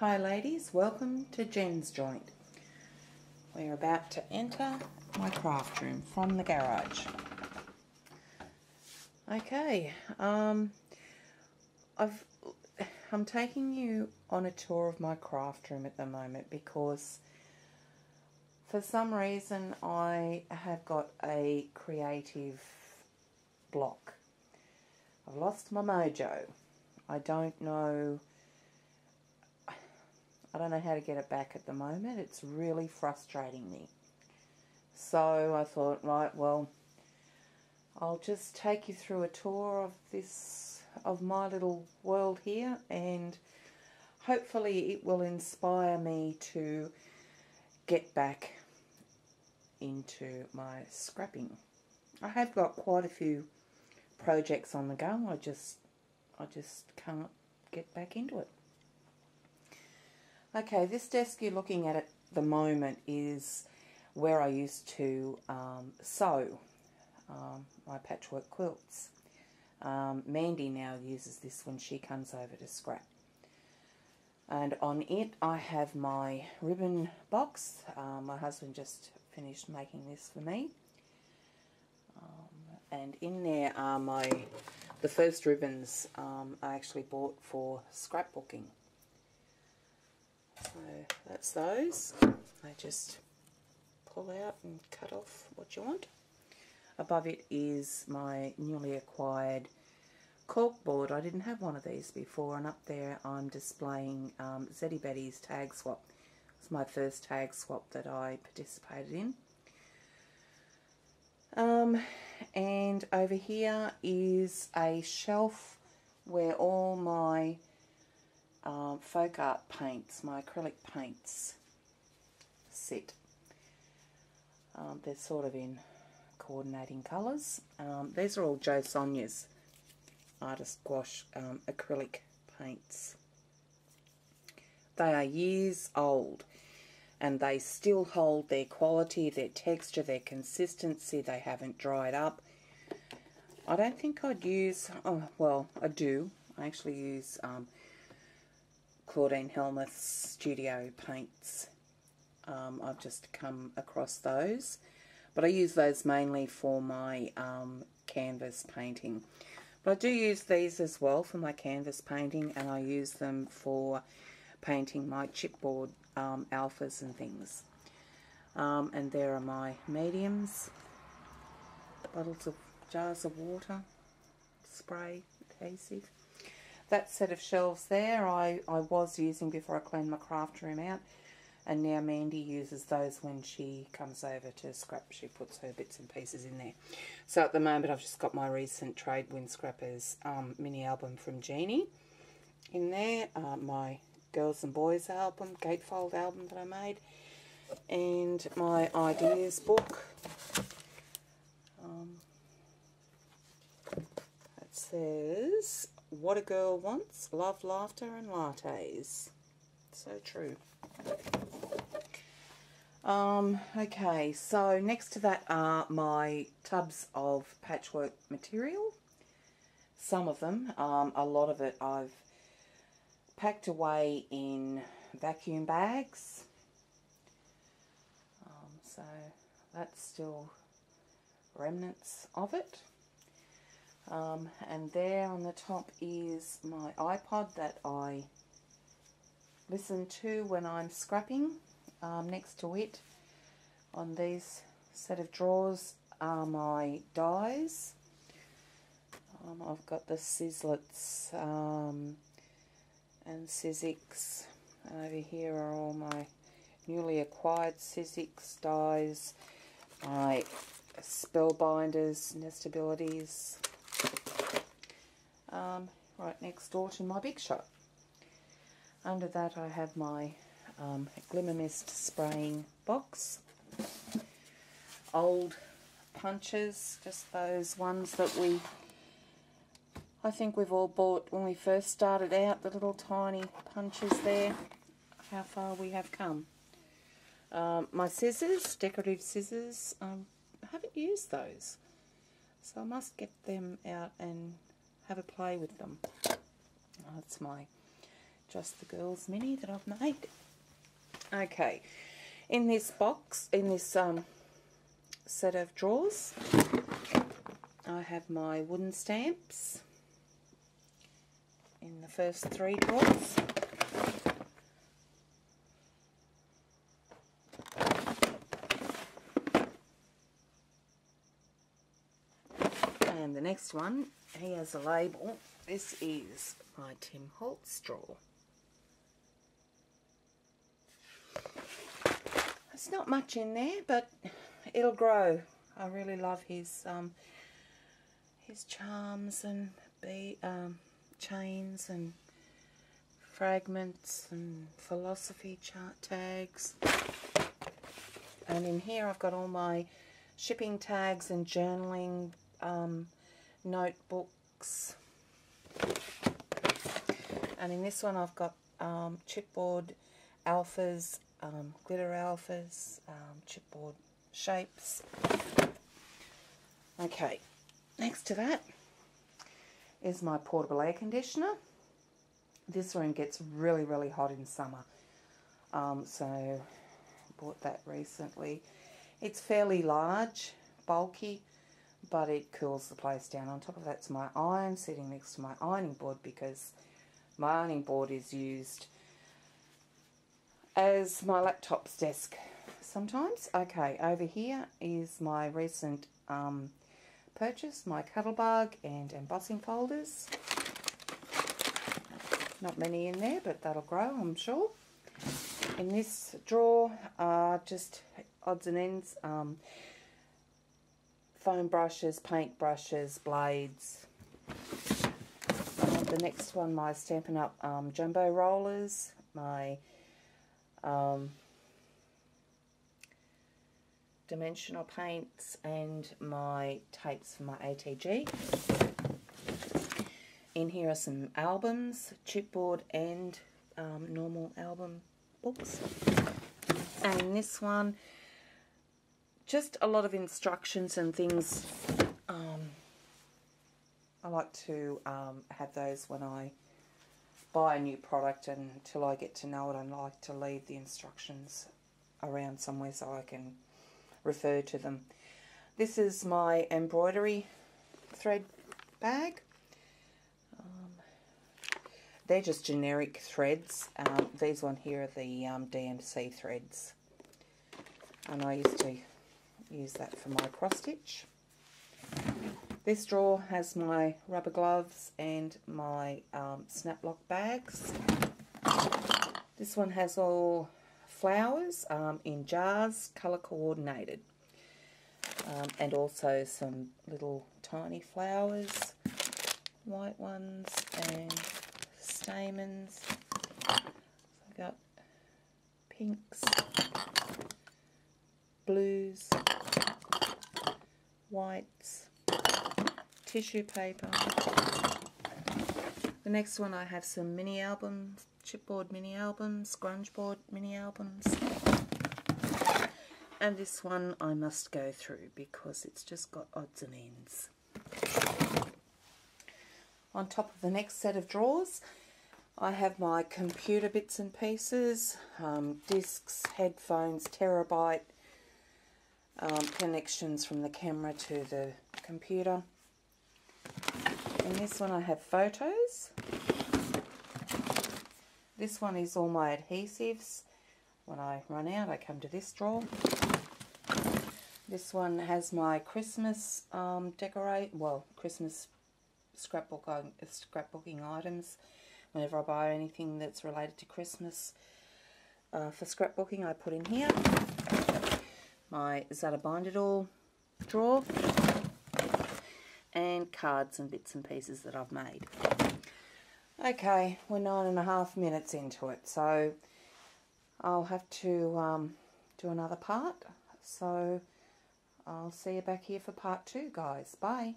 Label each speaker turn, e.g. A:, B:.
A: Hi ladies, welcome to Jen's Joint. We're about to enter my craft room from the garage. Okay, I'm taking you on a tour of my craft room at the moment because for some reason I have got a creative block. I've lost my mojo. I don't know how to get it back at the moment. It's really frustrating me. So I thought, right, well, I'll just take you through a tour of my little world here, and hopefully it will inspire me to get back into my scrapping. I have got quite a few projects on the go. I just can't get back into it. Okay, this desk you're looking at the moment is where I used to sew my patchwork quilts. Mandy now uses this when she comes over to scrap. And on it I have my ribbon box. My husband just finished making this for me. And in there are the first ribbons I actually bought for scrapbooking. So that's those. I just pull out and cut off what you want. Above it is my newly acquired cork board. I didn't have one of these before, and up there I'm displaying Zeddy Betty's tag swap. It's my first tag swap that I participated in. And over here is a shelf where all my folk art paints, my acrylic paints, sit. They're sort of in coordinating colours. These are all Jo Sonia's artist gouache acrylic paints. They are years old and they still hold their quality, their texture, their consistency. They haven't dried up. I don't think I'd use, oh well I do, I actually use Claudine Helmuth's studio paints. I've just come across those, but I use those mainly for my canvas painting. But I do use these as well for my canvas painting, and I use them for painting my chipboard alphas and things. And there are my mediums, jars of water, spray, adhesive. That set of shelves there I was using before I cleaned my craft room out, and now Mandy uses those when she comes over to scrap. She puts her bits and pieces in there. So at the moment I've just got my recent Trade Wind Scrappers mini album from Jeannie in there, my Girls and Boys album, gatefold album that I made, and my ideas book. It says, "What a girl wants, love, laughter and lattes." So true. Okay, so next to that are my tubs of patchwork material. Some of them, a lot of it I've packed away in vacuum bags. So that's still remnants of it. And there on the top is my iPod that I listen to when I'm scrapping. Next to it on these set of drawers are my dies. I've got the Sizzlets and Sizzix, and over here are all my newly acquired Sizzix dies, my Spellbinders, Nestabilities, right next door to my Big Shot. Under that I have my Glimmer Mist spraying box. Old punches, just those ones that I think we've all bought when we first started out, the little tiny punches there. How far we have come. My scissors, decorative scissors, I haven't used those, so I must get them out and have a play with them. That's my just the girls' mini that I've made. Okay, in this box, in this set of drawers, I have my wooden stamps in the first 3 drawers. And the next one, he has a label. This is my Tim Holtz drawer. There's not much in there, but it'll grow. I really love his charms and chains and fragments and philosophy chart tags. And in here I've got all my shipping tags and journaling notebooks. And in this one I've got chipboard alphas, glitter alphas, chipboard shapes. Okay, next to that is my portable air conditioner. This room gets really, really hot in summer, so I bought that recently. It's fairly large, bulky, but it cools the place down. On top of that's my iron sitting next to my ironing board, because my ironing board is used as my laptop's desk sometimes. Okay, over here is my recent purchase, my Cuttlebug and embossing folders. Not many in there, but that'll grow, I'm sure. In this drawer are just odds and ends, foam brushes, paint brushes, blades. The next one, my Stampin' Up! Jumbo rollers, my dimensional paints, and my tapes for my ATG. In here are some albums, chipboard and normal album books. And in this one, just a lot of instructions and things. I like to have those when I buy a new product, and until I get to know it, I like to leave the instructions around somewhere so I can refer to them. This is my embroidery thread bag. They're just generic threads. These one here are the DMC threads, and I used to use that for my cross stitch. This drawer has my rubber gloves and my snap lock bags. This one has all flowers in jars, colour coordinated, and also some little tiny flowers, white ones and stamens. So I've got pinks, blues, whites, tissue paper. The next one I have some mini albums, chipboard mini albums, grunge board mini albums. And this one I must go through because it's just got odds and ends. On top of the next set of drawers, I have my computer bits and pieces, discs, headphones, terabyte, connections from the camera to the computer. In this one I have photos. This one is all my adhesives. When I run out, I come to this drawer. This one has my Christmas Christmas scrapbooking items. Whenever I buy anything that's related to Christmas for scrapbooking, I put in here. My Zata Bind It All drawer, and cards and bits and pieces that I've made. Okay, we're 9.5 minutes into it, so I'll have to do another part. So I'll see you back here for part 2, guys. Bye.